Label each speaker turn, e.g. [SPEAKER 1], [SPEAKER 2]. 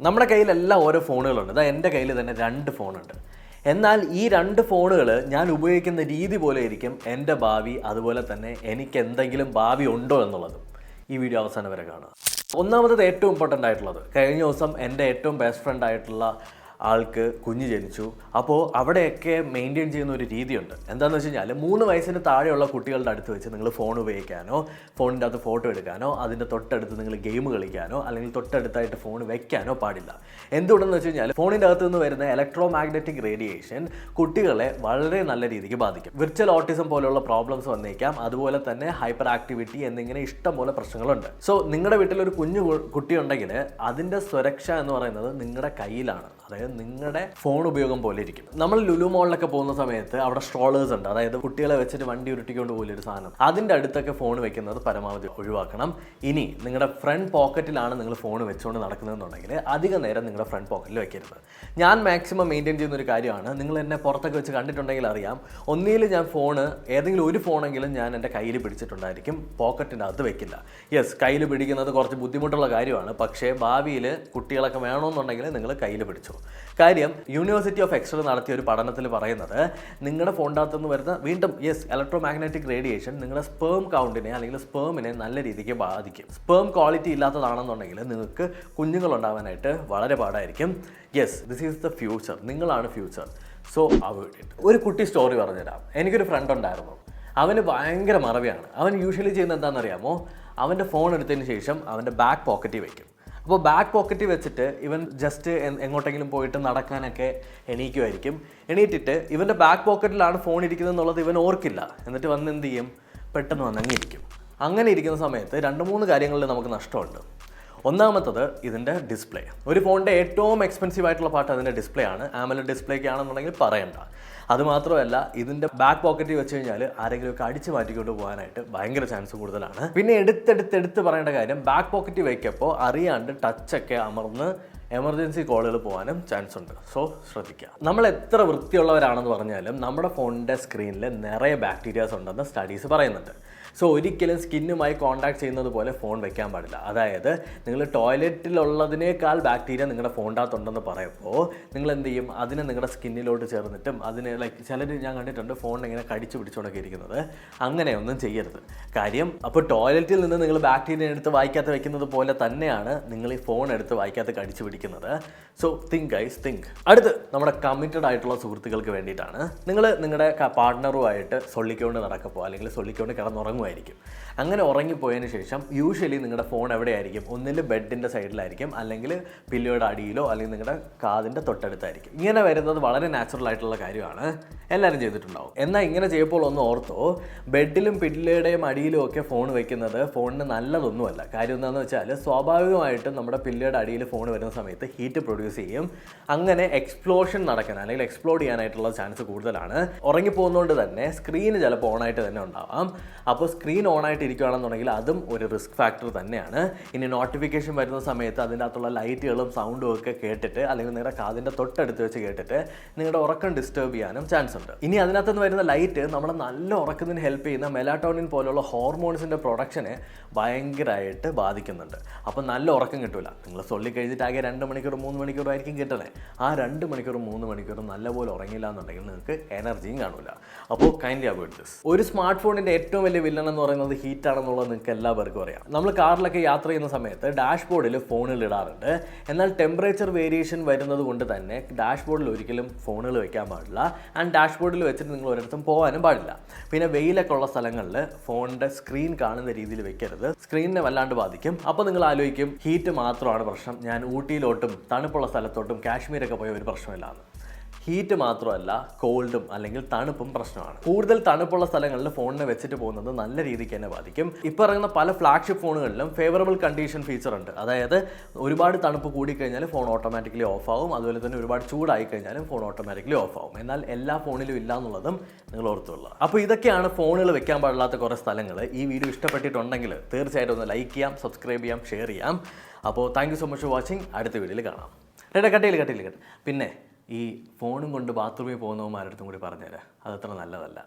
[SPEAKER 1] നമ്മുടെ കയ്യിലെല്ലാം ഓരോ ഫോണുകളുണ്ട്. അതാ എൻ്റെ കയ്യിൽ തന്നെ 2 ഫോണുണ്ട്. എന്നാൽ ഈ 2 ഫോണുകൾ ഞാൻ ഉപയോഗിക്കുന്ന രീതി പോലെ ആയിരിക്കും എൻ്റെ ഭാവി, അതുപോലെ തന്നെ എനിക്ക് എന്തെങ്കിലും ഭാവി ഉണ്ടോ എന്നുള്ളതും. ഈ വീഡിയോ അവസാനം വരെ കാണുക. ഒന്നാമത് ഏറ്റവും ഇമ്പോർട്ടൻ്റ് ആയിട്ടുള്ളത്, കഴിഞ്ഞ ദിവസം എൻ്റെ ഏറ്റവും ബെസ്റ്റ് ഫ്രണ്ട് ആയിട്ടുള്ള ആൾക്ക് കുഞ്ഞ് ജനിച്ചു. അപ്പോൾ അവിടെയൊക്കെ മെയിൻറ്റെയിൻ ചെയ്യുന്ന ഒരു രീതിയുണ്ട്. എന്താണെന്ന് വെച്ച് കഴിഞ്ഞാൽ 3 വയസ്സിന് താഴെയുള്ള കുട്ടികളുടെ അടുത്ത് വെച്ച് നിങ്ങൾ ഫോൺ ഉപയോഗിക്കാനോ, ഫോണിൻ്റെ അകത്ത് ഫോട്ടോ എടുക്കാനോ, അതിൻ്റെ തൊട്ടടുത്ത് നിങ്ങൾ ഗെയിം കളിക്കാനോ അല്ലെങ്കിൽ തൊട്ടടുത്തായിട്ട് ഫോൺ വെക്കാനോ പാടില്ല. എന്തുകൊണ്ടെന്ന് വെച്ച് കഴിഞ്ഞാൽ ഫോണിൻ്റെ അകത്ത് നിന്ന് വരുന്ന ഇലക്ട്രോ മാഗ്നറ്റിക് റേഡിയേഷൻ കുട്ടികളെ വളരെ നല്ല രീതിക്ക് ബാധിക്കും. വിർച്വൽ ഓട്ടിസം പോലുള്ള പ്രോബ്ലംസ് വന്നേക്കാം. അതുപോലെ തന്നെ ഹൈപ്പർ ആക്ടിവിറ്റി എന്നിങ്ങനെ ഇഷ്ടം പോലെ പ്രശ്നങ്ങളുണ്ട്. സോ നിങ്ങളുടെ വീട്ടിലൊരു കുഞ്ഞു കുട്ടി ഉണ്ടെങ്കിൽ അതിൻ്റെ സുരക്ഷ എന്ന് പറയുന്നത് നിങ്ങളുടെ കയ്യിലാണ്. അതായത് നിങ്ങളുടെ ഫോൺ ഉപയോഗം പോലെ ഇരിക്കും. നമ്മൾ ലുലു മോളിലൊക്കെ പോകുന്ന സമയത്ത് അവിടെ സ്ട്രോളേഴ്സ് ഉണ്ട്. അതായത് കുട്ടികളെ വെച്ചിട്ട് വണ്ടി ഉരുട്ടിക്കൊണ്ട് പോലൊരു സാധനം, അതിൻ്റെ അടുത്തൊക്കെ ഫോൺ വെക്കുന്നത് പരമാവധി ഒഴിവാക്കണം. ഇനി നിങ്ങളുടെ ഫ്രണ്ട് പോക്കറ്റിലാണ് നിങ്ങൾ ഫോൺ വെച്ചുകൊണ്ട് നടക്കുന്നതെന്നുണ്ടെങ്കിൽ അധികം നേരം നിങ്ങളുടെ ഫ്രണ്ട് പോക്കറ്റിൽ വെക്കരുത്. ഞാൻ മാക്സിമം മെയിൻറ്റെയിൻ ചെയ്യുന്ന ഒരു കാര്യമാണ്, നിങ്ങൾ എന്നെ പുറത്തൊക്കെ വെച്ച് കണ്ടിട്ടുണ്ടെങ്കിൽ അറിയാം, ഒന്നിയിൽ ഞാൻ ഫോണ് ഏതെങ്കിലും ഒരു ഫോണെങ്കിലും ഞാൻ എൻ്റെ കയ്യിൽ പിടിച്ചിട്ടുണ്ടായിരിക്കും, പോക്കറ്റിൻ്റെ അകത്ത് വെക്കില്ല. യെസ്, കയ്യിൽ പിടിക്കുന്നത് കുറച്ച് ബുദ്ധിമുട്ടുള്ള കാര്യമാണ്. പക്ഷേ ഭാവിയിൽ കുട്ടികളൊക്കെ വേണമെന്നുണ്ടെങ്കിൽ നിങ്ങൾ കയ്യിൽ പിടിച്ചു. കാര്യം യൂണിവേഴ്സിറ്റി ഓഫ് എക്സ്റ്റർ നടത്തിയ ഒരു പഠനത്തിൽ പറയുന്നത്, നിങ്ങളുടെ ഫോണിൻ്റെ അകത്തുനിന്ന് വരുന്ന വീണ്ടും ഇലക്ട്രോ മാഗ്നറ്റിക് റേഡിയേഷൻ നിങ്ങളുടെ സ്പേം കൗണ്ടിനെ അല്ലെങ്കിൽ സ്പേമിനെ നല്ല രീതിക്ക് ബാധിക്കും. സ്പേം ക്വാളിറ്റി ഇല്ലാത്തതാണെന്നുണ്ടെങ്കിൽ നിങ്ങൾക്ക് കുഞ്ഞുങ്ങളുണ്ടാവാനായിട്ട് വളരെ പാടായിരിക്കും. Yes, this is the future. നിങ്ങളാണ് ഫ്യൂച്ചർ. So avoid it. ഒരു കുട്ടി സ്റ്റോറി പറഞ്ഞുതരാം. എനിക്കൊരു ഫ്രണ്ട് ഉണ്ടായിരുന്നു. അവന് ഭയങ്കര മറവിയാണ്. അവൻ യൂഷ്വലി ചെയ്യുന്നത് എന്താണെന്നറിയാമോ? അവൻ്റെ ഫോൺ എടുത്തതിന് ശേഷം അവൻ്റെ ബാക്ക് പോക്കറ്റിൽ വയ്ക്കും. അപ്പോൾ ബാക്ക് പോക്കറ്റിൽ വെച്ചിട്ട് ഇവൻ ജസ്റ്റ് എങ്ങോട്ടെങ്കിലും പോയിട്ട് നടക്കാനൊക്കെ എണീക്കുമായിരിക്കും. എണീറ്റിട്ട് ഇവൻ്റെ ബാക്ക് പോക്കറ്റിലാണ് ഫോൺ ഇരിക്കുന്നത് എന്നുള്ളത് ഇവൻ ഓർക്കില്ല. എന്നിട്ട് വന്ന് എന്ത് ചെയ്യും? പെട്ടെന്ന് വന്നങ്ങിരിക്കും. അങ്ങനെ ഇരിക്കുന്ന സമയത്ത് 2-3 കാര്യങ്ങളിൽ നമുക്ക് നഷ്ടമുണ്ട്. ഒന്നാമത്തത് ഇതിൻ്റെ ഡിസ്പ്ലേ. ഒരു ഫോണിൻ്റെ ഏറ്റവും എക്സ്പെൻസീവ് ആയിട്ടുള്ള പാർട്ട് അതിൻ്റെ ഡിസ്പ്ലേ ആണ്. AMOLED ഡിസ്പ്ലേക്ക് ആണെന്നുണ്ടെങ്കിൽ പറയണ്ട. അതുമാത്രമല്ല, ഇതിൻ്റെ ബാക്ക് പോക്കറ്റിൽ വെച്ച് കഴിഞ്ഞാൽ ആരെങ്കിലുമൊക്കെ അടിച്ച് മാറ്റിക്കൊണ്ട് പോകാനായിട്ട് ഭയങ്കര ചാൻസ് കൂടുതലാണ്. പിന്നെ എടുത്ത് പറയേണ്ട കാര്യം, ബാക്ക് പോക്കറ്റിൽ വയ്ക്കപ്പോൾ അറിയാണ്ട് ടച്ചൊക്കെ അമർന്ന് എമർജൻസി കോളുകൾ പോകാനും ചാൻസ് ഉണ്ട്. സോ ശ്രദ്ധിക്കുക. നമ്മൾ എത്ര വൃത്തിയുള്ളവരാണെന്ന് പറഞ്ഞാലും നമ്മുടെ ഫോണിൻ്റെ സ്ക്രീനിൽ നിറയെ ബാക്ടീരിയാസ് ഉണ്ടെന്ന് സ്റ്റഡീസ് പറയുന്നുണ്ട്. സോ ഒരിക്കലും സ്കിന്നുമായി കോൺടാക്ട് ചെയ്യുന്നത് പോലെ ഫോൺ വെക്കാൻ പാടില്ല. അതായത് നിങ്ങൾ ടോയ്ലറ്റിലുള്ളതിനേക്കാൾ ബാക്ടീരിയ നിങ്ങളുടെ ഫോണിൻ്റെ അകത്തുണ്ടെന്ന് പറയുമ്പോൾ നിങ്ങൾ എന്ത് ചെയ്യും? അതിനെ നിങ്ങളുടെ സ്കിന്നിലോട്ട് ചേർന്നിട്ടും അതിനെ ചിലർ ഞാൻ കണ്ടിട്ടുണ്ട് ഫോൺ ഇങ്ങനെ കടിച്ചു പിടിച്ചുകൊണ്ടൊക്കെ ഇരിക്കുന്നത്. അങ്ങനെയൊന്നും ചെയ്യരുത്. കാര്യം അപ്പോൾ ടോയ്ലറ്റിൽ നിന്ന് നിങ്ങൾ ബാക്ടീരിയ എടുത്ത് വായിക്കാത്ത വെക്കുന്നത് പോലെ തന്നെയാണ് നിങ്ങൾ ഈ ഫോൺ എടുത്ത് വായിക്കാത്ത കടിച്ചു പിടിക്കുന്നത്. So think guys, think. അടുത്ത് നമ്മുടെ കമ്മിറ്റഡ് ആയിട്ടുള്ള സുഹൃത്തുക്കൾക്ക് വേണ്ടിയിട്ടാണ്. നിങ്ങൾ നിങ്ങളുടെ പാർട്ട്ണറുമായിട്ട് സൊള്ളിക്കൊണ്ട് നടക്കപ്പോൾ അല്ലെങ്കിൽ സൊള്ളിക്കൊണ്ട് കിടന്നുറങ്ങുമായിരിക്കും. അങ്ങനെ ഉറങ്ങിപ്പോയതിന് ശേഷം യൂഷ്വലി നിങ്ങളുടെ ഫോൺ എവിടെയായിരിക്കും? ഒന്നിൽ ബെഡിൻ്റെ സൈഡിലായിരിക്കും, അല്ലെങ്കിൽ പില്ലോയുടെ അടിയിലോ അല്ലെങ്കിൽ നിങ്ങളുടെ കാതിൻ്റെ തൊട്ടടുത്തായിരിക്കും. ഇങ്ങനെ വരുന്നത് വളരെ നാച്ചുറൽ ആയിട്ടുള്ള കാര്യമാണ്. എല്ലാവരും ചെയ്തിട്ടുണ്ടാവും. എന്നാൽ ഇങ്ങനെ ചെയ്യുമ്പോൾ ഒന്ന് ഓർത്തോ, ബെഡിലും പില്ലോയുടെയും അടിയിലും ഒക്കെ ഫോൺ വെക്കുന്നത് ഫോണിന് നല്ലതൊന്നുമല്ല. കാര്യം എന്താണെന്ന് വെച്ചാൽ സ്വാഭാവികമായിട്ടും നമ്മുടെ പില്ലോയുടെ അടിയിൽ ഫോൺ വരുന്ന സമയത്ത് ഹീറ്റ് പ്രൊഡ്യൂസ് ചെയ്യും. അങ്ങനെ എക്സ്പ്ലോഷൻ നടക്കാൻ അല്ലെങ്കിൽ എക്സ്പ്ലോഡ് ചെയ്യാനായിട്ടുള്ള ചാൻസ് കൂടുതലാണ്. ഉറങ്ങിപ്പോകുന്നതുകൊണ്ട് തന്നെ സ്ക്രീന് ചിലപ്പോൾ ഓണായിട്ട് തന്നെ ഉണ്ടാവാം. അപ്പോൾ സ്ക്രീൻ ഓണായിട്ട് ഇരിക്കുകയാണെന്നുണ്ടെങ്കിൽ അതും ഒരു റിസ്ക് ഫാക്ടർ തന്നെയാണ്. ഇനി നോട്ടിഫിക്കേഷൻ വരുന്ന സമയത്ത് അതിൻ്റെ അകത്തുള്ള ലൈറ്റുകളും സൗണ്ടും ഒക്കെ കേട്ടിട്ട് അല്ലെങ്കിൽ നിങ്ങളുടെ കാതിൻ്റെ തൊട്ടടുത്ത് വെച്ച് കേട്ടിട്ട് നിങ്ങളുടെ ഉറക്കം ഡിസ്റ്റർബ് ചെയ്യാനും ചാൻസ് ഉണ്ട്. ഇനി അതിനകത്തുനിന്ന് വരുന്ന ലൈറ്റ് നമ്മുടെ നല്ല ഉറക്കത്തിന് ഹെൽപ്പ് ചെയ്യുന്ന മെലാറ്റോണിൻ പോലുള്ള ഹോർമോൺസിൻ്റെ പ്രൊഡക്ഷനെ ഭയങ്കരമായിട്ട് ബാധിക്കുന്നുണ്ട്. അപ്പോൾ നല്ല ഉറക്കം കിട്ടില്ല. നിങ്ങൾ സൊല്ലി കഴിഞ്ഞിട്ട് ആകെ 2 മണിക്കൂർ 3 മണിക്കൂറായിരിക്കും കിട്ടണേ. ആ 2 മണിക്കൂർ 3 മണിക്കൂർ നല്ലപോലെ ഉറങ്ങില്ല എന്നുണ്ടെങ്കിൽ നിങ്ങൾക്ക് എനർജിയും കാണില്ല. അപ്പോൾ കൈൻഡ്ലി അവോയ്ഡ് ദിസ്. ഒരു സ്മാർട്ട് ഫോണിൻ്റെ ഏറ്റവും വലിയ വില്ലൻ എന്ന് പറയുന്നത് ഹീറ്റ് ആണെന്നുള്ളത് നിങ്ങൾക്ക് എല്ലാവർക്കും അറിയാം. നമ്മൾ കാറിലൊക്കെ യാത്ര ചെയ്യുന്ന സമയത്ത് ഡാഷ്ബോർഡിൽ ഫോണുകൾ ഇടാറുണ്ട്. എന്നാൽ ടെമ്പറേച്ചർ വേരിയേഷൻ വരുന്നത് കൊണ്ട് തന്നെ ഡാഷ്ബോർഡിൽ ഒരിക്കലും ഫോണുകൾ വെക്കാൻ പാടില്ല. ആൻഡ് ഡാഷ്ബോർഡിൽ വെച്ചിട്ട് നിങ്ങൾ ഒരിടത്തും പോകാനും പാടില്ല. പിന്നെ വെയിലൊക്കെ ഉള്ള സ്ഥലങ്ങളിൽ ഫോണിൻ്റെ സ്ക്രീൻ കാണുന്ന രീതിയിൽ വെക്കരുത്. സ്ക്രീനിനെ വല്ലാണ്ട് ബാധിക്കും. അപ്പോൾ നിങ്ങൾ ആലോചിക്കും, ഹീറ്റ് മാത്രമാണ് പ്രശ്നം, ഞാൻ ഊട്ടിയിലോട്ടും തണുപ്പുള്ള സ്ഥലത്തോട്ടും കാശ്മീരൊക്കെ പോയ ഒരു പ്രശ്നമില്ലാന്ന്. ഹീറ്റ് മാത്രമല്ല, കോൾഡും അല്ലെങ്കിൽ തണുപ്പും പ്രശ്നമാണ്. കൂടുതൽ തണുപ്പുള്ള സ്ഥലങ്ങളിൽ ഫോണിനെ വെച്ചിട്ട് പോകുന്നത് നല്ല രീതിക്ക് തന്നെ ബാധിക്കും. ഇപ്പോൾ ഇറങ്ങുന്ന പല ഫ്ലാഗ്ഷിപ്പ് ഫോണുകളിലും ഫേവറബിൾ കണ്ടീഷൻ ഫീച്ചർ ഉണ്ട്. അതായത് ഒരുപാട് തണുപ്പ് കൂടിക്കഴിഞ്ഞാൽ ഫോൺ ഓട്ടോമാറ്റിക്കലി ഓഫ് ആവും. അതുപോലെ തന്നെ ഒരുപാട് ചൂടായി കഴിഞ്ഞാലും ഫോൺ ഓട്ടോമാറ്റിക്കലി ഓഫ് ആവും. എന്നാൽ എല്ലാ ഫോണിലും ഇല്ല എന്നുള്ളതും നിങ്ങൾ ഓർത്തുകൊള്ളുക. അപ്പോൾ ഇതൊക്കെയാണ് ഫോണുകൾ വെക്കാൻ പാടില്ലാത്ത കുറേ സ്ഥലങ്ങൾ. ഈ വീഡിയോ ഇഷ്ടപ്പെട്ടിട്ടുണ്ടെങ്കിൽ തീർച്ചയായിട്ടും ഒന്ന് ലൈക്ക് ചെയ്യാം, സബ്സ്ക്രൈബ് ചെയ്യാം, ഷെയർ ചെയ്യാം. അപ്പോൾ thank you so much for watching. അടുത്ത വീഡിയോയിൽ കാണാം. കട്ടിയിൽ പിന്നെ ഈ ഫോണും കൊണ്ട് ബാത്റൂമിൽ പോകുന്നവന്മാരുടെ അടുത്തും കൂടി പറഞ്ഞുതരാം, അതത്ര നല്ലതല്ല.